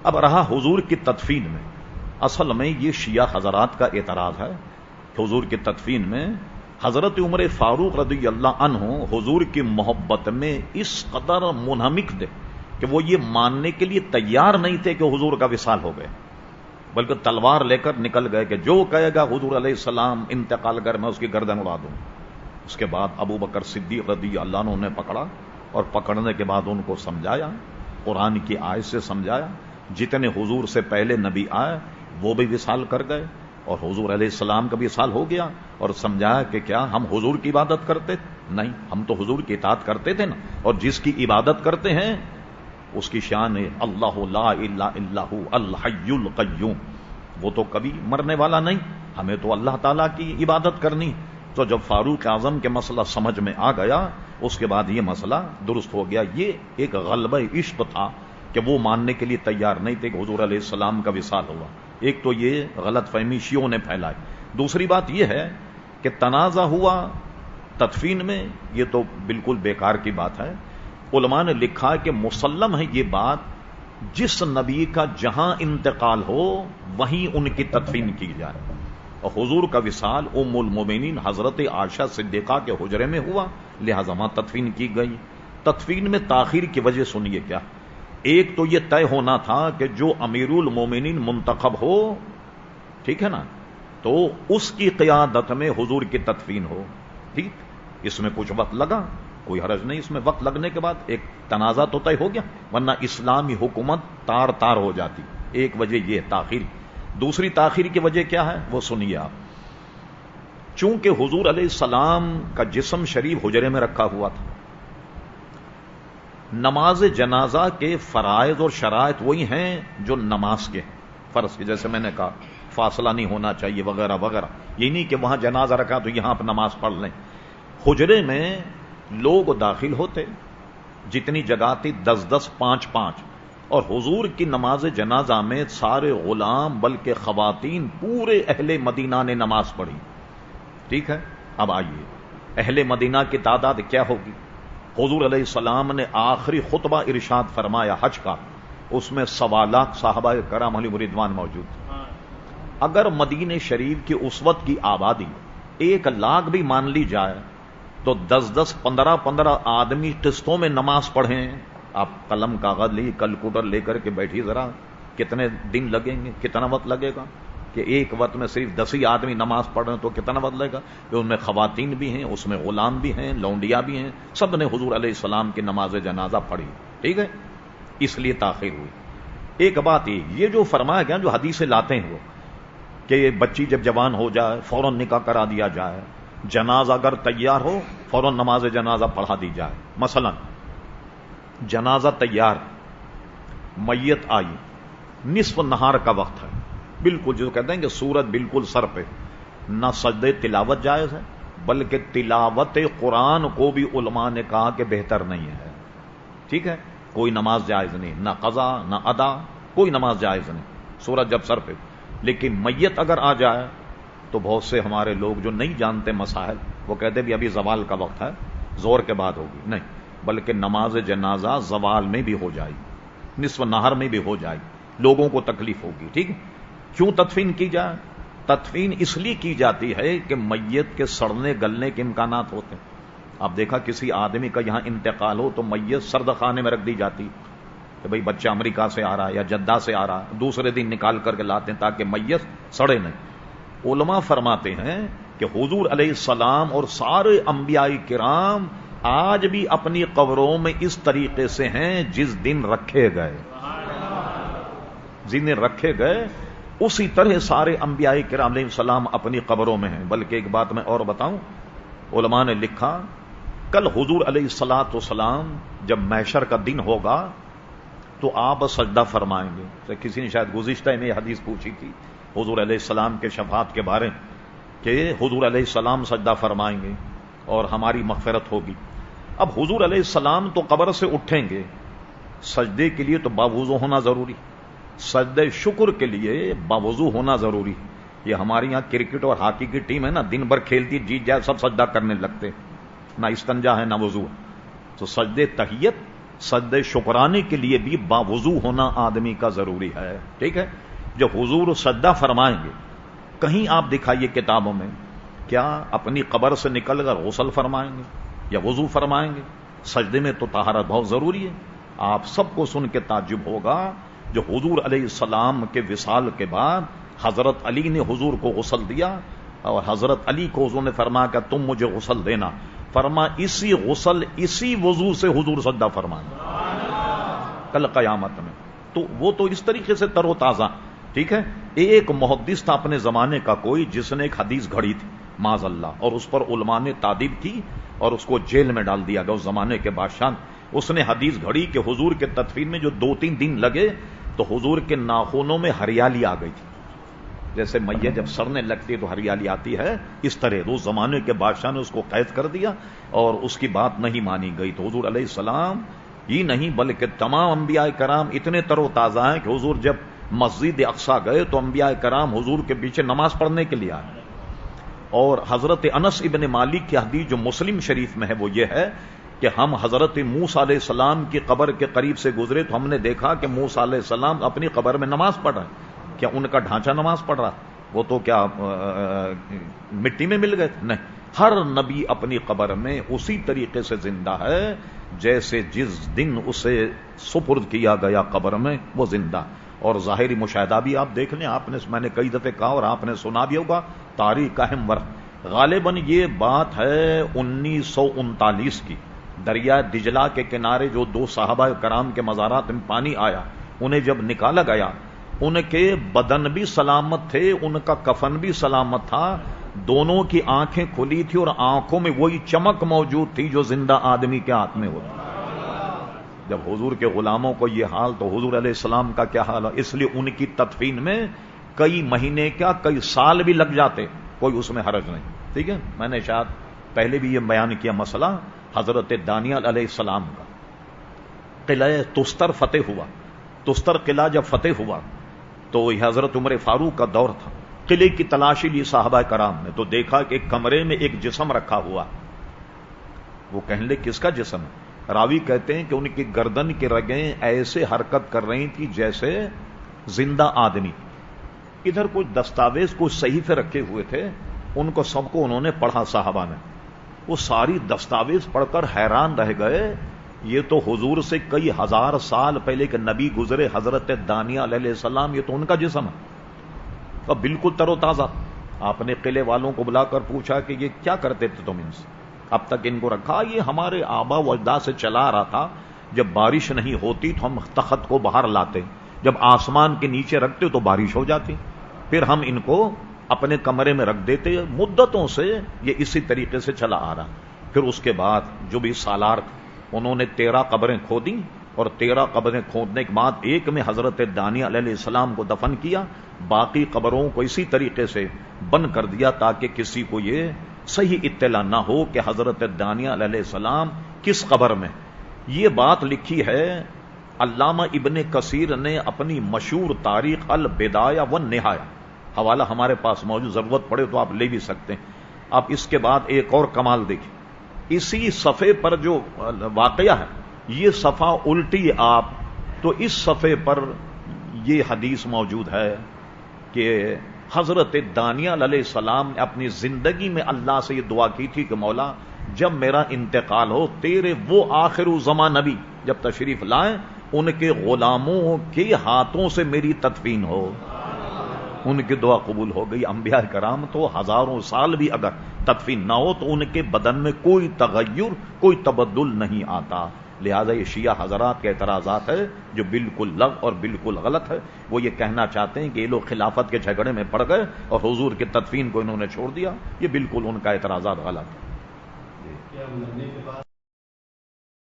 اب رہا حضور کی تدفین میں، اصل میں یہ شیعہ حضرات کا اعتراض ہے کہ حضور کی تدفین میں حضرت عمر فاروق رضی اللہ عنہ حضور کی محبت میں اس قدر منہمک تھے کہ وہ یہ ماننے کے لیے تیار نہیں تھے کہ حضور کا وصال ہو گئے، بلکہ تلوار لے کر نکل گئے کہ جو کہے گا حضور علیہ السلام انتقال کر میں اس کی گردن اڑا دوں۔ اس کے بعد ابو بکر صدیق رضی اللہ عنہ نے پکڑا، اور پکڑنے کے بعد ان کو سمجھایا، قرآن کی آیت سے سمجھایا، جتنے حضور سے پہلے نبی آئے وہ بھی وصال کر گئے اور حضور علیہ السلام کا بھی وصال ہو گیا، اور سمجھایا کہ کیا ہم حضور کی عبادت کرتے تھے؟ نہیں، ہم تو حضور کی اطاعت کرتے تھے نا، اور جس کی عبادت کرتے ہیں اس کی شان ہے اللہ لا الہ الا هو الحی القیوم، وہ تو کبھی مرنے والا نہیں، ہمیں تو اللہ تعالیٰ کی عبادت کرنی۔ تو جب فاروق اعظم کے مسئلہ سمجھ میں آ گیا، اس کے بعد یہ مسئلہ درست ہو گیا۔ یہ ایک غلبہ عشق تھا کہ وہ ماننے کے لیے تیار نہیں تھے کہ حضور علیہ السلام کا وصال ہوا۔ ایک تو یہ غلط فہمی شیعوں نے پھیلائی، دوسری بات یہ ہے کہ تنازع ہوا تدفین میں، یہ تو بالکل بیکار کی بات ہے۔ علماء نے لکھا کہ مسلم ہے یہ بات، جس نبی کا جہاں انتقال ہو وہیں ان کی تدفین کی جائے، اور حضور کا وصال ام المومنین حضرت عائشہ صدیقہ کے حجرے میں ہوا، لہذا وہاں تدفین کی گئی۔ تدفین میں تاخیر کی وجہ سنیے کیا، ایک تو یہ طے ہونا تھا کہ جو امیر المومنین منتخب ہو، ٹھیک ہے نا، تو اس کی قیادت میں حضور کی تدفین ہو، ٹھیک، اس میں کچھ وقت لگا، کوئی حرج نہیں، اس میں وقت لگنے کے بعد ایک تنازع تو طے ہو گیا، ورنہ اسلامی حکومت تار تار ہو جاتی۔ ایک وجہ یہ تاخیر۔ دوسری تاخیر کی وجہ کیا ہے وہ سنیے آپ۔ چونکہ حضور علیہ السلام کا جسم شریف حجرے میں رکھا ہوا تھا، نماز جنازہ کے فرائض اور شرائط وہی ہیں جو نماز کے فرض کے، جیسے میں نے کہا فاصلہ نہیں ہونا چاہیے وغیرہ وغیرہ، یہ نہیں کہ وہاں جنازہ رکھا تو یہاں آپ نماز پڑھ لیں۔ حجرے میں لوگ داخل ہوتے، جتنی جگہ تھی 10 5 اور حضور کی نماز جنازہ میں سارے غلام بلکہ خواتین پورے اہل مدینہ نے نماز پڑھی، ٹھیک ہے۔ اب آئیے اہل مدینہ کی تعداد کیا ہوگی؟ حضور علیہ السلام نے آخری خطبہ ارشاد فرمایا حج کا، اس میں 1.25 لاکھ صحابہ کرام علیہ رضوان موجود تھے۔ اگر مدینہ شریف کی اس وقت کی آبادی 1 لاکھ بھی مان لی جائے تو 10 15 آدمی قسطوں میں نماز پڑھیں، آپ قلم کاغذ لی کیلکولیٹر لے کر کے بیٹھی ذرا، کتنے دن لگیں گے، کتنا وقت لگے گا کہ ایک وقت میں صرف 10 ہی آدمی نماز پڑھ رہے ہیں تو کتنا وقت لگے گا؟ کہ ان میں خواتین بھی ہیں، اس میں غلام بھی ہیں، لونڈیاں بھی ہیں، سب نے حضور علیہ السلام کی نماز جنازہ پڑھی، ٹھیک ہے، اس لیے تاخیر ہوئی۔ ایک بات یہ جو فرمایا گیا، جو حدیثیں لاتے ہیں وہ کہ بچی جب جوان ہو جائے فوراً نکاح کرا دیا جائے، جنازہ اگر تیار ہو فوراً نماز جنازہ پڑھا دی جائے۔ مثلا جنازہ تیار، میت آئی، نصف نہار کا وقت ہے، بالکل جو کہتے ہیں کہ سورج بالکل سر پہ، نہ سجدے تلاوت جائز ہے، بلکہ تلاوت قرآن کو بھی علماء نے کہا کہ بہتر نہیں ہے، ٹھیک ہے، کوئی نماز جائز نہیں، نہ قضا نہ ادا، کوئی نماز جائز نہیں سورج جب سر پہ۔ لیکن میت اگر آ جائے تو بہت سے ہمارے لوگ جو نہیں جانتے مسائل، وہ کہتے بھی ابھی زوال کا وقت ہے، زور کے بعد ہوگی، نہیں، بلکہ نماز جنازہ زوال میں بھی ہو جائے، نصف نہر میں بھی ہو جائے، لوگوں کو تکلیف ہوگی، ٹھیک ہے۔ کیوں تدفین کی جائے؟ تدفین اس لیے کی جاتی ہے کہ میت کے سڑنے گلنے کے امکانات ہوتے ہیں۔ آپ دیکھا کسی آدمی کا یہاں انتقال ہو تو میت سرد خانے میں رکھ دی جاتی کہ بھئی بچہ امریکہ سے آ رہا ہے یا جدہ سے آ رہا ہے، دوسرے دن نکال کر کے لاتے ہیں تاکہ میت سڑے نہیں۔ علماء فرماتے ہیں کہ حضور علیہ السلام اور سارے انبیاء کرام آج بھی اپنی قبروں میں اس طریقے سے ہیں جس دن رکھے گئے، جن دن رکھے گئے اسی طرح سارے انبیاء کرام علیہ السلام اپنی قبروں میں ہیں۔ بلکہ ایک بات میں اور بتاؤں، علماء نے لکھا کل حضور علیہ الصلوۃ والسلام جب محشر کا دن ہوگا تو آپ سجدہ فرمائیں گے۔ تو کسی نے شاید گزشتہ میں یہ حدیث پوچھی تھی حضور علیہ السلام کے شفاعت کے بارے کہ حضور علیہ السلام سجدہ فرمائیں گے اور ہماری مغفرت ہوگی۔ اب حضور علیہ السلام تو قبر سے اٹھیں گے، سجدے کے لیے تو باوضو ہونا ضروری، سجدے شکر کے لیے باوضو ہونا ضروری۔ یہ ہمارے یہاں کرکٹ اور ہاکی کی ٹیم ہے نا، دن بھر کھیلتی جیت جائے سب سجدہ کرنے لگتے، نہ استنجا ہے نہ وضو، تو سجدے تحیت سجدے شکرانے کے لیے بھی باوضو ہونا آدمی کا ضروری ہے. ٹھیک ہے. جب حضور سجدہ فرمائیں گے کہیں آپ دکھائیے کتابوں میں کیا اپنی قبر سے نکل کر غسل فرمائیں گے یا وضو فرمائیں گے؟ سجدے میں تو طہارت بہت ضروری ہے. آپ سب کو سن کے تعجب ہوگا جو حضور علیہ السلام کے وصال کے بعد حضرت علی نے حضور کو غسل دیا اور حضرت علی کو حضور نے فرمایا کہ تم مجھے غسل دینا. فرما اسی غسل اسی وضو سے حضور سجدہ فرمائیں کل قیامت میں. تو وہ تو اس طریقے سے تر و تازہ. ٹھیک ہے. ایک محدث تھا اپنے زمانے کا کوئی جس نے ایک حدیث گھڑی تھی معاذ اللہ اور اس پر علماء نے تعدیب کی اور اس کو جیل میں ڈال دیا گیا. اس زمانے کے بادشاہ اس نے حدیث گھڑی کہ حضور کے تدفین میں جو 2-3 دن لگے تو حضور کے ناخنوں میں ہریالی آ گئی تھی. جیسے میت جب سڑنے لگتی ہے تو ہریالی آتی ہے اس طرح اس زمانے کے بادشاہ نے اس کو قید کر دیا اور اس کی بات نہیں مانی گئی. تو حضور علیہ السلام ہی نہیں بلکہ تمام انبیاء کرام اتنے تر و تازہ ہیں کہ حضور جب مسجد اقصیٰ گئے تو انبیاء کرام حضور کے پیچھے نماز پڑھنے کے لیے آئے. اور حضرت انس ابن مالک کی حدیث جو مسلم شریف میں ہے وہ یہ ہے کہ ہم حضرت موسیٰ علیہ السلام کی قبر کے قریب سے گزرے تو ہم نے دیکھا کہ موسیٰ علیہ السلام اپنی قبر میں نماز پڑھ رہے ہیں. کیا ان کا ڈھانچہ نماز پڑھ رہا؟ وہ تو کیا مٹی میں مل گئے تھے؟ نہیں. ہر نبی اپنی قبر میں اسی طریقے سے زندہ ہے جیسے جس دن اسے سپرد کیا گیا قبر میں وہ زندہ. اور ظاہری مشاہدہ بھی آپ دیکھ لیں. میں نے کئی دفعہ کہا اور آپ نے سنا بھی ہوگا تاریخ کا اہم ورق. غالباً یہ بات ہے 1939 کی. دریا دجلہ کے کنارے جو 2 صحابہ کرام کے مزارات میں پانی آیا انہیں جب نکالا گیا ان کے بدن بھی سلامت تھے ان کا کفن بھی سلامت تھا. دونوں کی آنکھیں کھلی تھی اور آنکھوں میں وہی چمک موجود تھی جو زندہ آدمی کے ہاتھ میں ہوتی. جب حضور کے غلاموں کو یہ حال تو حضور علیہ السلام کا کیا حال ہے؟ اس لیے ان کی تدفین میں کئی مہینے کیا کئی سال بھی لگ جاتے کوئی اس میں حرج نہیں. ٹھیک ہے. میں نے شاید پہلے بھی یہ بیان کیا مسئلہ حضرت دانیال علیہ السلام کا قلعہ تستر فتح ہوا. تستر قلعہ جب فتح ہوا تو یہ حضرت عمر فاروق کا دور تھا. قلعے کی تلاشی لی صحابہ کرام نے تو دیکھا کہ ایک کمرے میں ایک جسم رکھا ہوا. وہ کہنے لے کس کا جسم ہے؟ راوی کہتے ہیں کہ ان کی گردن کی رگیں ایسے حرکت کر رہی تھی جیسے زندہ آدمی. ادھر کچھ دستاویز کچھ صحیفے رکھے ہوئے تھے ان کو سب کو انہوں نے پڑھا صحابہ نے. وہ ساری دستاویز پڑھ کر حیران رہ گئے. یہ تو حضور سے کئی ہزار سال پہلے کے نبی گزرے حضرت دانیال علیہ السلام یہ تو ان کا جسم ہے اور بالکل تر و تازہ. آپ نے قلعے والوں کو بلا کر پوچھا کہ یہ کیا کرتے تھے تم ان سے اب تک ان کو رکھا؟ یہ ہمارے آبا و اجداد سے چلا رہا تھا. جب بارش نہیں ہوتی تو ہم تخت کو باہر لاتے جب آسمان کے نیچے رکھتے تو بارش ہو جاتی پھر ہم ان کو اپنے کمرے میں رکھ دیتے. مدتوں سے یہ اسی طریقے سے چلا آ رہا. پھر اس کے بعد جو بھی سالار انہوں نے 13 قبریں کھودی اور 13 قبریں کھودنے کے بعد ایک میں حضرت دانیال علیہ السلام کو دفن کیا. باقی قبروں کو اسی طریقے سے بند کر دیا تاکہ کسی کو یہ صحیح اطلاع نہ ہو کہ حضرت دانیال علیہ السلام کس قبر میں. یہ بات لکھی ہے علامہ ابن کثیر نے اپنی مشہور تاریخ البدایہ والنہایہ. حوالہ ہمارے پاس موجود ضرورت پڑے تو آپ لے بھی سکتے ہیں. اب اس کے بعد ایک اور کمال دیکھیں. اسی صفحے پر جو واقعہ ہے یہ صفحہ الٹی آپ تو اس صفحے پر یہ حدیث موجود ہے کہ حضرت دانیال علیہ السلام نے اپنی زندگی میں اللہ سے یہ دعا کی تھی کہ مولا جب میرا انتقال ہو تیرے وہ آخر الزمان نبی جب تشریف لائیں ان کے غلاموں کے ہاتھوں سے میری تدفین ہو. ان کی دعا قبول ہو گئی. انبیاء کرام تو ہزاروں سال بھی اگر تدفین نہ ہو تو ان کے بدن میں کوئی تغیر کوئی تبدل نہیں آتا. لہذا یہ شیعہ حضرات کے اعتراضات ہے جو بالکل لغو اور بالکل غلط ہے. وہ یہ کہنا چاہتے ہیں کہ یہ لوگ خلافت کے جھگڑے میں پڑ گئے اور حضور کی تدفین کو انہوں نے چھوڑ دیا. یہ بالکل ان کا اعتراضات غلط ہے.